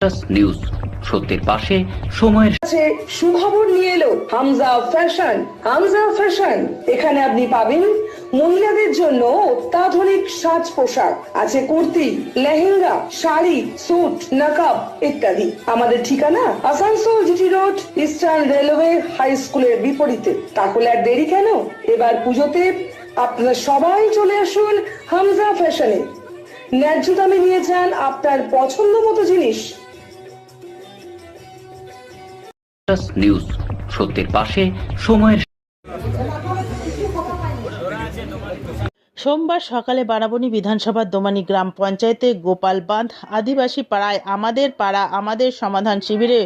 News সত্যের পাশে সময়ের সুখবর নিয়ে এলো হামজা ফ্যাশন। হামজা ফ্যাশন, এখানে আপনি পাবেন মহিলাদের জন্য অত্যাধুনিক সাজ পোশাক, আছে কুর্তি, লেহেঙ্গা, শাড়ি, স্যুট, নকাব ইত্যাদি। আমাদের ঠিকানা Asansol GT road, Eastern Railway high স্কুলের বিপরীতে। তাহলে আর দেরি কেন, এবার পুজোতে আপনারা সবাই চলে আসুন হামজা ফ্যাশনে। ন্যায্য দামে নিয়ে যান আপনার পছন্দ মতো জিনিস। নিউজ সত্যের পাশে সময়ের। সোমবার সকালে বারাবণী বিধানসভার দোমানী গ্রাম পঞ্চায়েতে গোপালবাঁধ আদিবাসী পাড়ায় আমাদের পাড়া আমাদের সমাধান শিবিরে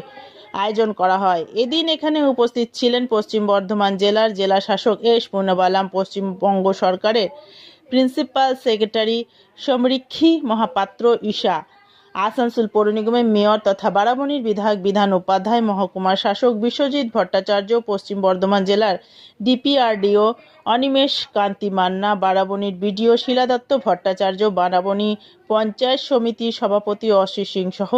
আয়োজন করা হয়। এদিন এখানে উপস্থিত ছিলেন পশ্চিম বর্ধমান জেলার জেলা শাসক এস পূর্ণবালাম, পশ্চিমবঙ্গ সরকারের প্রিন্সিপাল সেক্রেটারি সমৃক্ষী মহাপাত্র ঈশা, আসানসোল পৌর নিগমের মেয়র তথা বারাবণীর বিধায়ক বিধান উপাধ্যায়, মহকুমার শাসক বিশ্বজিৎ ভট্টাচার্য, পশ্চিম বর্ধমান জেলার ডিপিআরডিও অনিমেষ কান্তি মান্না, বারাবণীর বিডিও শিলা দত্ত ভট্টাচার্য, বারাবণী পঞ্চায়েত সমিতির সভাপতি অশ্বিন সিং সহ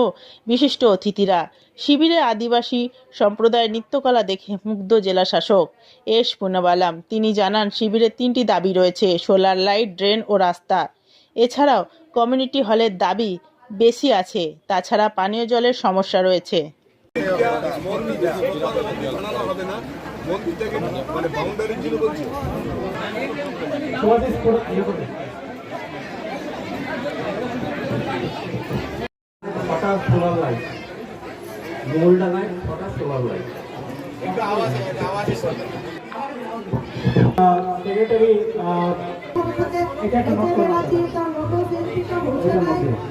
বিশিষ্ট অতিথিরা। শিবিরে আদিবাসী সম্প্রদায়ের নৃত্যকলা দেখে মুগ্ধ জেলা শাসক এস পূর্ণবালাম। তিনি জানান, শিবিরের 3টি দাবি রয়েছে: সোলার লাইট, ড্রেন ও রাস্তা। এছাড়াও কমিউনিটি হলের দাবি বেশি আছে, তাছাড়া পানীয় জলের সমস্যা রয়েছে। সেক্রেটারি এটা একটা নোট করুন।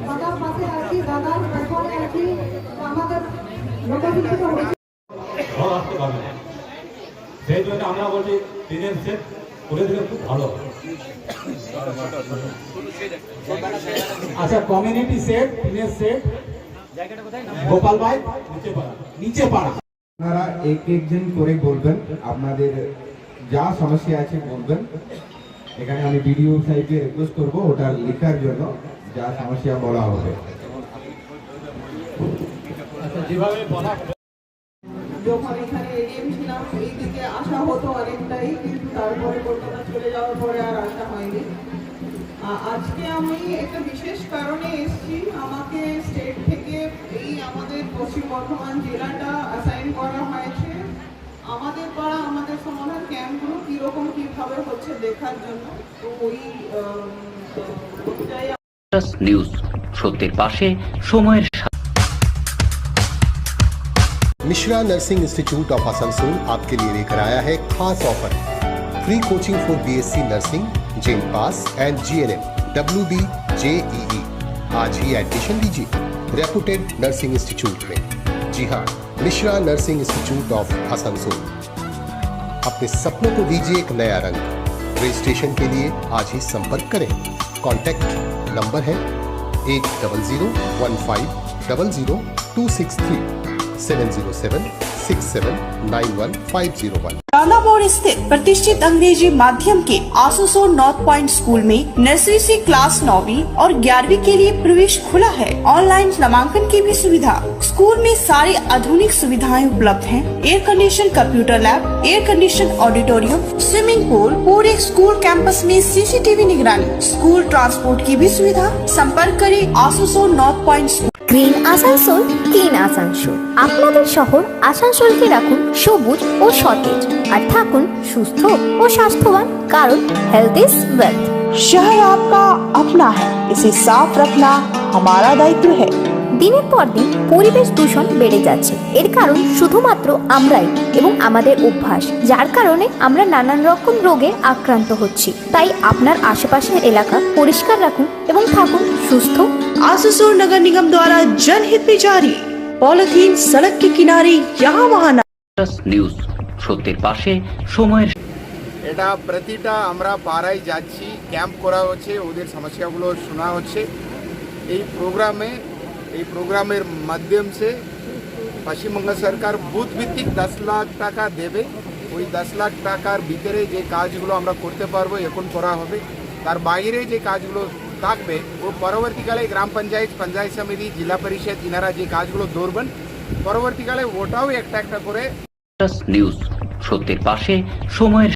দাদার পাশে আছি, দাদার পেছনে আছি, আমাদের লোকশিক্ষিত হয়েছে। সেই জন্য আমরা বলছি দিনের সেট করে দিলে খুব ভালো। আচ্ছা, কমিউনিটি সেট, দিনের সেট, গোপাল ভাই নিচে পাড়া। আপনারা একজন করে বলবেন, আপনাদের যা সমস্যা আছে বলবেন। এখানে আমি ভিডিও সাহেবকে রিকোয়েস্ট করবো ওটা লেখার জন্য, যা সমস্যা বলা হবে। যেভাবে বলা যখন এখানে এডিএম ছিলাম এই দিকে আসা হতো অনেকটাই, কিন্তু তারপরে কলকাতা চলে যাওয়ার পরে আর আসা হয়নি। আজকে আমি একটা বিশেষ কারণে এসেছি। আমাকে স্টেট থেকে এই আমাদের পশ্চিম বর্ধমান জেলাটা অ্যাসাইন করা হয়েছে আমাদের পাড়া আমাদের সমাধান ক্যাম্পগুলো কীরকম কীভাবে হচ্ছে দেখার জন্য। তো ওই নিউজ সত্যের পাশে সময়ের। Mishra nursing institute of Asansol आपके लिए लेकर आया है खास offer. Free coaching for BSc nursing, जेम पास एंड जीएनएम, WB, JEE। आज ही एडमिशन लीजिए रेपुटेड नर्सिंग इंस्टीट्यूट में। जी हाँ, Mishra nursing institute of Asansol. अपने सपनों को दीजिए एक नया रंग। रजिस्ट्रेशन के लिए आज ही संपर्क करें। कॉन्टैक्ट नंबर है 8001500263 7076791501। रानापुर स्थित प्रतिष्ठित अंग्रेजी माध्यम के आसनसोल नॉर्थ पॉइंट स्कूल में नर्सरी से क्लास 9वीं और 11वीं के लिए प्रवेश खुला है। ऑनलाइन नामांकन की भी सुविधा। स्कूल में सारी आधुनिक सुविधाएं उपलब्ध हैं। Air condition computer lab, air condition auditorium, swimming pool, पूरे स्कूल कैंपस में CCTV निगरानी, स्कूल ट्रांसपोर्ट की भी सुविधा। संपर्क करें Asansol north point school. Green Asansol, clean Asansol. আপনাদের শহর আসানসোলকে রাখুন সবুজ ও সতেজ, আর থাকুন সুস্থ ও স্বাস্থ্যবান, কারণ হেলথ ইজ ওয়েলথ। शहर आपका अपना है, इसे साफ रखना हमारा दायित्व है। দিনের পর দিন পরিবেশ দূষণ বেড়ে যাচ্ছে। এর কারণ শুধুমাত্র আমরাই এবং আমাদের অভ্যাস, যার কারণে আমরা নানান রকম রোগে আক্রান্ত হচ্ছি। তাই আপনার আশেপাশের এলাকা পরিষ্কার রাখুন এবং থাকুন সুস্থ। आसनसोल नगर निगम द्वारा जनहित में जारी। पॉलिथीन सड़क के किनारे यहाँ वहाँ নিউজ সত্যের পাশে সময়ের। এটা প্রতিটা আমরা পাড়ায় যাচ্ছি, ক্যাম্প করা হচ্ছে, ওদের সমস্যাগুলো শোনা হচ্ছে। এই প্রোগ্রামের মাধ্যম সে পশ্চিমবঙ্গ সরকার বুথ ভিত্তিক 10 লাখ টাকা দেবে। ওই 10 লাখ টাকার ভিতরে যে কাজগুলো আমরা করতে পারবো এখন করা হবে, তার বাইরে যে কাজগুলো থাকবে ও পরবর্তীকালে গ্রাম পঞ্চায়েত পঞ্চায়েত সমিতি জেলা পরিষদ ইনারা যে কাজগুলো ধরবেন পরবর্তীকালে ওটাও একটা একটা করে নিউজ সত্যের পাশে সময়ের